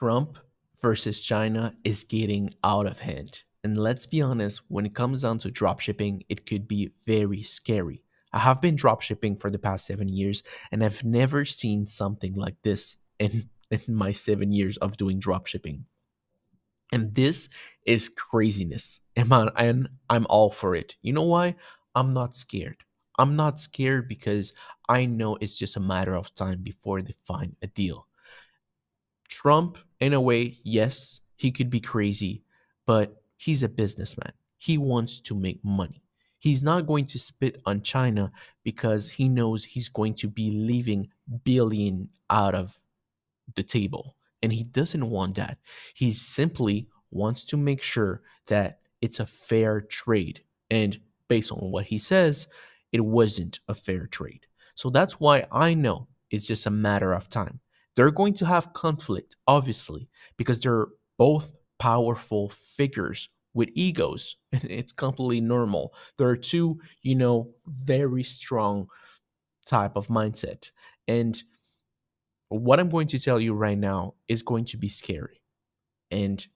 Trump versus China is getting out of hand. And let's be honest, when it comes down to dropshipping, it could be very scary. I have been dropshipping for the past 7 years, and I've never seen something like this in my 7 years of doing dropshipping. And this is craziness. And I'm all for it. You know why? I'm not scared. I'm not scared because I know it's just a matter of time before they find a deal. Trump, in a way, yes, he could be crazy, but he's a businessman. He wants to make money. He's not going to spit on China because he knows he's going to be leaving billion out of the table. And he doesn't want that. He simply wants to make sure that it's a fair trade. And based on what he says, it wasn't a fair trade. So that's why I know it's just a matter of time. They're going to have conflict, obviously, because they're both powerful figures with egos. And it's completely normal. There are two, very strong type of mindset. And what I'm going to tell you right now is going to be scary. And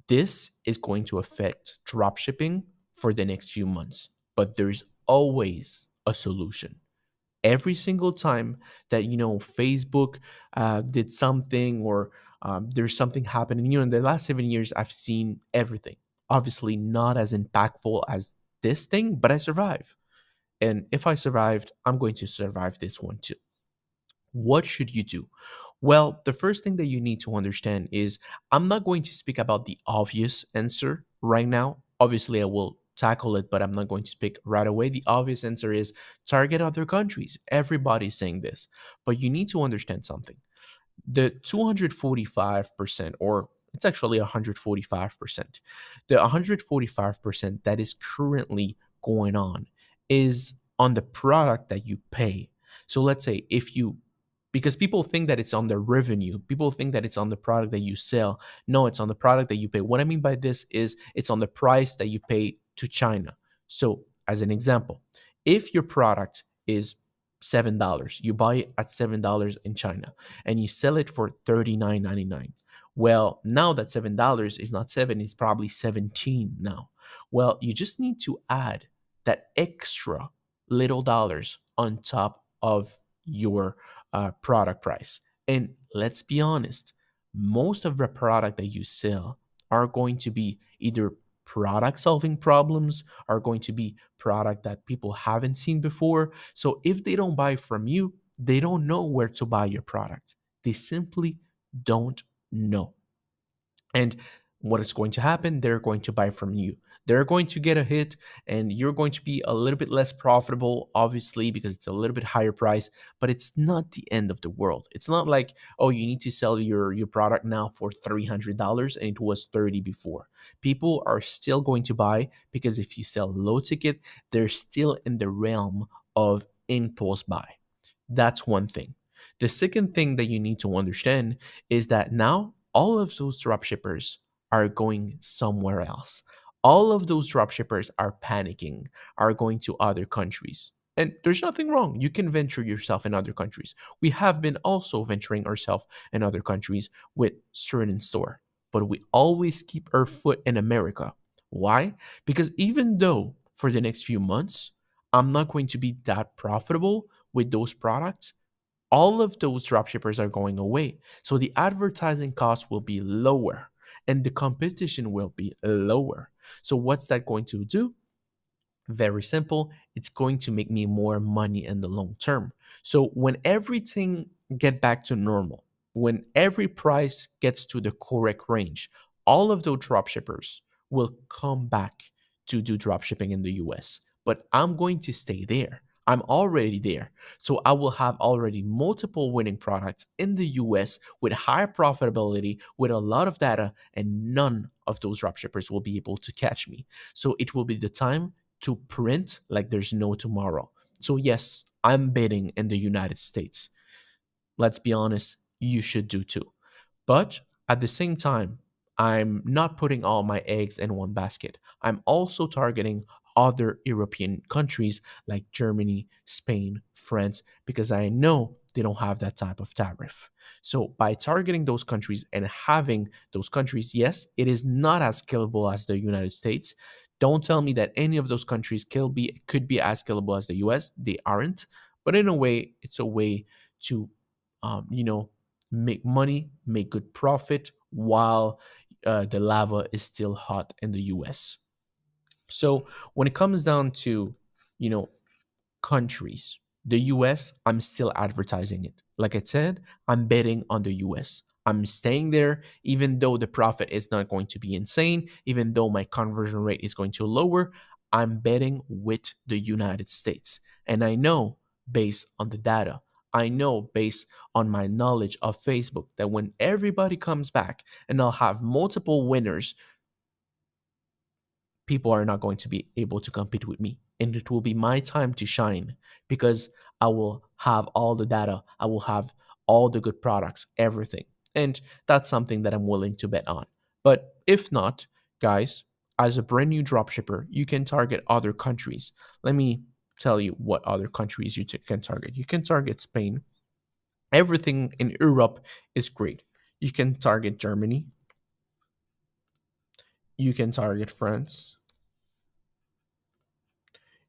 this is going to affect dropshipping for the next few months. But there's always a solution. Every single time that, Facebook did something or there's something happening, in the last 7 years, I've seen everything. Obviously, not as impactful as this thing, but I survived. And if I survived, I'm going to survive this one too. What should you do? Well, the first thing that you need to understand is I'm not going to speak about the obvious answer right now. Obviously, I will tackle it, but I'm not going to speak right away. The obvious answer is target other countries. Everybody's saying this, but you need to understand something. The 245%, or it's actually 145%, the 145% that is currently going on is on the product that you pay. So let's say if you, because people think that it's on the revenue, people think that it's on the product that you sell. No, it's on the product that you pay. What I mean by this is it's on the price that you pay to China. So as an example, if your product is $7, you buy it at $7 in China and you sell it for $39.99. Well, now that $7 is not 7, it's probably 17 now. Well, you just need to add that extra little dollars on top of your product price. And let's be honest, most of the product that you sell are going to be either product solving problems, are going to be product that people haven't seen before. So if they don't buy from you, they don't know where to buy your product. They simply don't know. And what is going to happen? They're going to buy from you. They're going to get a hit, and you're going to be a little bit less profitable, obviously, because it's a little bit higher price, but it's not the end of the world. It's not like, oh, you need to sell your product now for $300 and it was 30 before. People are still going to buy because if you sell low ticket, they're still in the realm of impulse buy. That's one thing. The second thing that you need to understand is that now all of those dropshippers are going somewhere else. All of those dropshippers are panicking, are going to other countries. And there's nothing wrong. You can venture yourself in other countries. We have been also venturing ourselves in other countries with certain store, but we always keep our foot in America. Why? Because even though for the next few months, I'm not going to be that profitable with those products, all of those dropshippers are going away. So the advertising cost will be lower and the competition will be lower. So what's that going to do? Very simple. It's going to make me more money in the long term. So when everything get back to normal, when every price gets to the correct range, all of those dropshippers will come back to do dropshipping in the US. But I'm going to stay there. I'm already there. So I will have already multiple winning products in the US with higher profitability, with a lot of data, and none of those dropshippers will be able to catch me. So it will be the time to print like there's no tomorrow. So yes, I'm bidding in the United States. Let's be honest, you should do too. But at the same time, I'm not putting all my eggs in one basket. I'm also targeting other European countries like Germany, Spain, France, because I know they don't have that type of tariff. So by targeting those countries and having those countries, yes, it is not as scalable as the United States. Don't tell me that any of those countries could be as scalable as the US. They aren't. But in a way, it's a way to, you know, make money, make good profit while the lava is still hot in the US. So when it comes down to, you know, countries. The US, I'm still advertising it. Like I said, I'm betting on the US. I'm staying there, even though the profit is not going to be insane, even though my conversion rate is going to lower. I'm betting with the United States. And I know based on the data, I know based on my knowledge of Facebook that when everybody comes back and I'll have multiple winners, people are not going to be able to compete with me. And it will be my time to shine because I will have all the data, I will have all the good products, everything. And that's something that I'm willing to bet on. But if not, guys, as a brand new dropshipper, you can target other countries. Let me tell you what other countries can target. You can target Spain. Everything in Europe is great. You can target Germany. You can target France.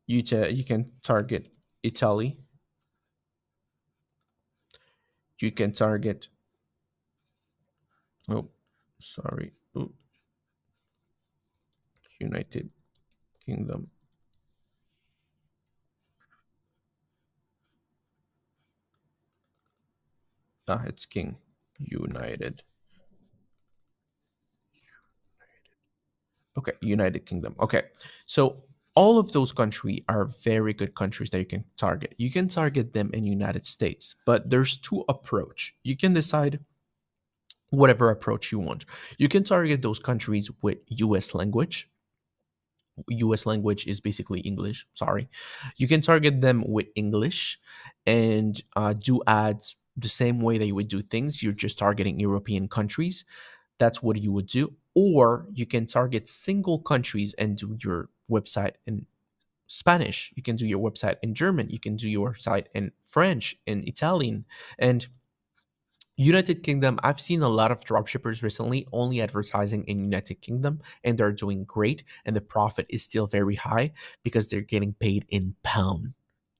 You can target Italy. You can target, oh, sorry, oh, United Kingdom. Ah, it's King. United. Okay, United Kingdom. Okay, so all of those countries are very good countries that you can target. You can target them in United States, but there's two approach. You can decide whatever approach you want. You can target those countries with US language. US language is basically English. Sorry. You can target them with English and do ads the same way that you would do things. You're just targeting European countries. That's what you would do. Or you can target single countries and do your website in Spanish. You can do your website in German. You can do your site in French, in Italian. And United Kingdom, I've seen a lot of dropshippers recently only advertising in United Kingdom and they're doing great and the profit is still very high because they're getting paid in pound.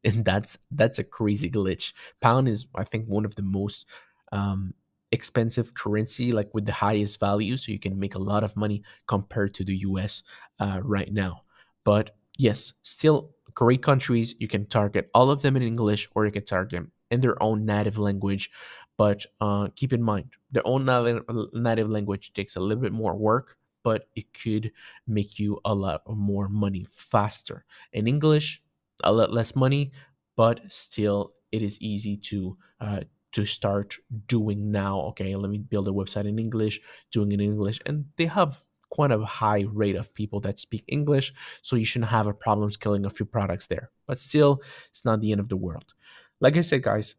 And that's a crazy glitch. Pound is I think one of the most um expensive currency like with the highest value so you can make a lot of money compared to the US right now. But yes, still great countries. You can target all of them in English or you can target them in their own native language, but keep in mind, their own native language takes a little bit more work, but it could make you a lot more money faster. In English, a lot less money, but still, it is easy to start doing now. Okay, let me build a website in English, doing it in English, and they have quite a high rate of people that speak English, so you shouldn't have a problem scaling a few products there. But still, it's not the end of the world. Like I said, guys,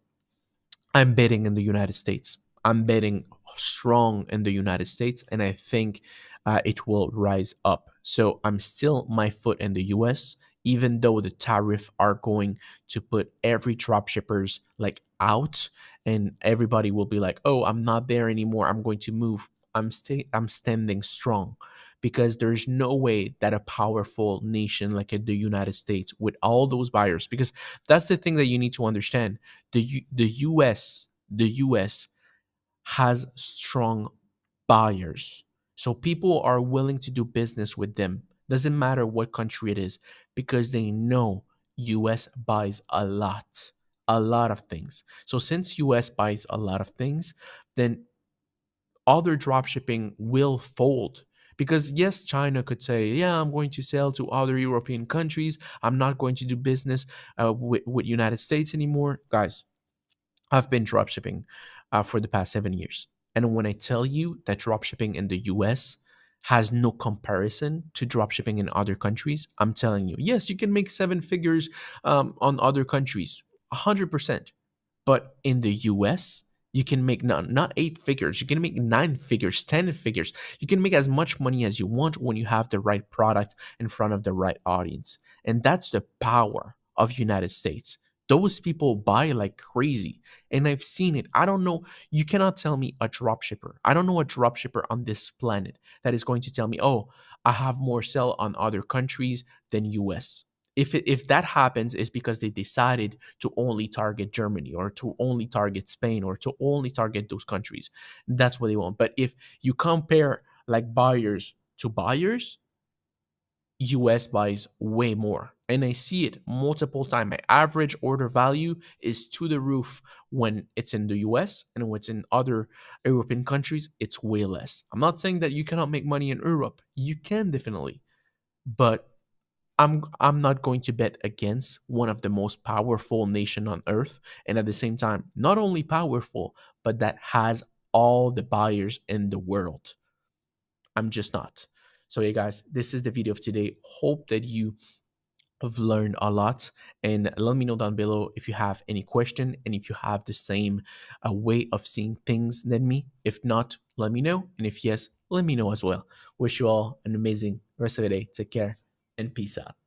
I'm betting in the United States. I'm betting strong in the United States, and I think it will rise up. So I'm still my foot in the US, even though the tariff are going to put every dropshippers like out, and everybody will be like, "Oh, I'm not there anymore. I'm going to move." I'm standing strong because there's no way that a powerful nation like the United States with all those buyers, because that's the thing that you need to understand, the US has strong buyers. So people are willing to do business with them. Doesn't matter what country it is because they know US buys a lot of things. So since US buys a lot of things, then other dropshipping will fold. Because yes, China could say, yeah, I'm going to sell to other European countries. I'm not going to do business with United States anymore. Guys, I've been dropshipping for the past 7 years. And when I tell you that dropshipping in the US has no comparison to dropshipping in other countries, I'm telling you, yes, you can make seven figures on other countries, 100%. But in the US, you can make not eight figures, you can make nine figures, 10 figures. You can make as much money as you want when you have the right product in front of the right audience. And that's the power of United States. those people buy like crazy. And I've seen it. I don't know. You cannot tell me a drop shipper. I don't know a drop shipper on this planet that is going to tell me, oh, I have more sell on other countries than US. If that happens, it's because they decided to only target Germany or to only target Spain or to only target those countries. That's what they want. But if you compare like buyers to buyers, US buys way more. And I see it multiple times. My average order value is to the roof when it's in the US, and when it's in other European countries, it's way less. I'm not saying that you cannot make money in Europe. You can definitely. But I'm not going to bet against one of the most powerful nation on earth, and at the same time, not only powerful, but that has all the buyers in the world. I'm just not. So, yeah, guys, this is the video of today. Hope that you have learned a lot, and let me know down below if you have any question and if you have the same way of seeing things than me. If not, let me know, and if yes, let me know as well. Wish you all an amazing rest of the day. Take care and peace out.